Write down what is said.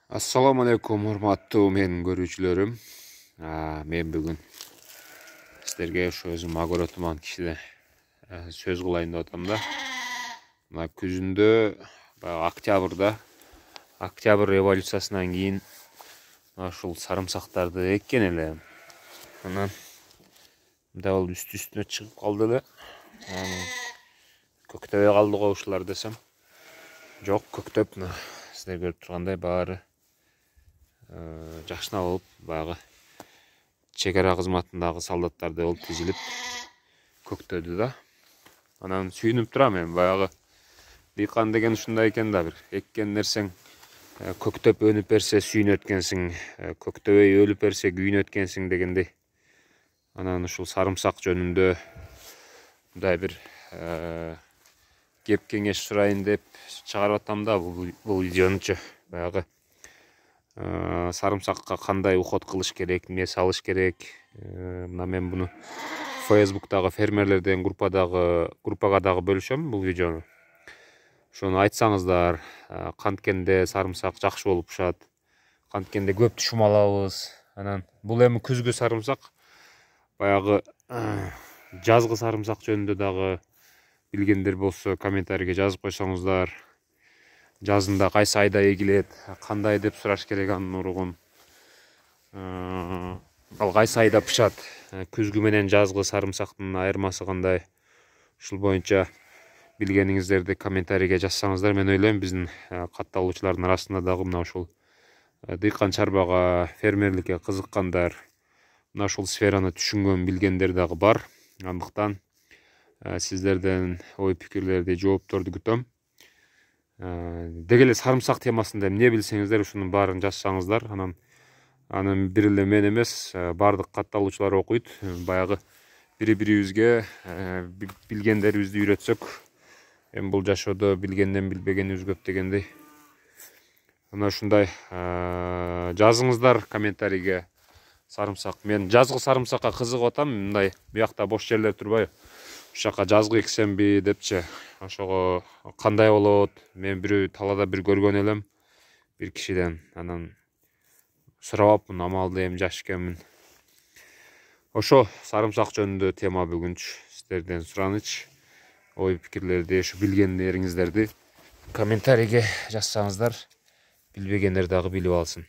Assalamu alaikum урматтуу менин көрүүчүлөрүм. Мен бүгүн сиздерге ошо өзүм агро туман кишиден сөз кылайын деп атам да. Мына күзүндө баягы октябрь революциясынан кийин ушул сарымсактарды эккен элем. Анан мындай болуп үстүнө чыгып калды эле. Көктөбөй калды го ушулар десем. Жок, көктөп сиздер көрүп тургандай баары жакшына болуп, баягы чек ара кызматындагы солдаттардай болуп тизилип көктөдү да. Анан сүйүнүп турам эми, баягы дыйкан деген ушундай экен да, бир эккен нерсең көктөп өнүп берсе сүйүнөт экенсиң, көктөбөй өлүп берсе күйүнөт экенсиң дегендей. Анан ушул сарымсак жөнүндө мындай бир кеп кеңеш сурайын деп чыгарып атам да бул видеонучу. Баягы сарымсакка кандай уход кылыш керек, эмне салыш керек. Мына мен буну Facebook'тагы фермерлерден группага дагы бөлүшөм бул видеону. Ошону айтсаңыздар, канткенде сарымсак жакшы болуп пышат, канткенде көп түшүм алабыз. Анан бул эми күзгү сарымсак. Баягы жазгы сарымсак жөнүндө дагы билгендер болсо комментарийге жазып койсоңуздар. Жазында кайсы айда эгилет, кандай деп сураш керек анын уругун. Ал кайсы айда пышат, күзгү менен жазгы сарымсактын айырмасы кандай? Ушул боюнча билгениңиздерди комментарийге жазсаңыздар, мен ойлойм биздин катталуучулардын арасында дагы мына ушул дыйкан чарбага, фермерликке кызыккандар, мына ушул сфераны түшүнгөн, билгендер дагы бар. Андыктан сиздерден ой пикирлерди, жоопторду күтөм. Деги эле сарымсак темасында эмне билсеңиздер, ушунун баарын жазсаңыздар. Анын бир эле мен эмес, баардык катталуучулар окуйт. Баягы бири-бирибизге билгендерибизди үйрөтсөк, эми бул жашоодо билгенден билбегенибиз көп дегендей. Мына ушундай жазыңыздар комментарийге. Сарымсак, мен жазгы сарымсакка кызыгып атам. Мындай буякта бош жерлер турбайбы? Ушул жака жазгы эксемби депчи. Ошого кандай болот? Мен бир талаада бир көргөн элем бир кишиден. Анан сурабапмын, амалды эми жаш экенмин. Ошо сарымсак жөнүндө тема бүгүнчү. Сиздерден сураныч, ой пикирлерди, ушу билгендериңиздерди комментарийге жазсаңыздар, билбегендер дагы билип алсын.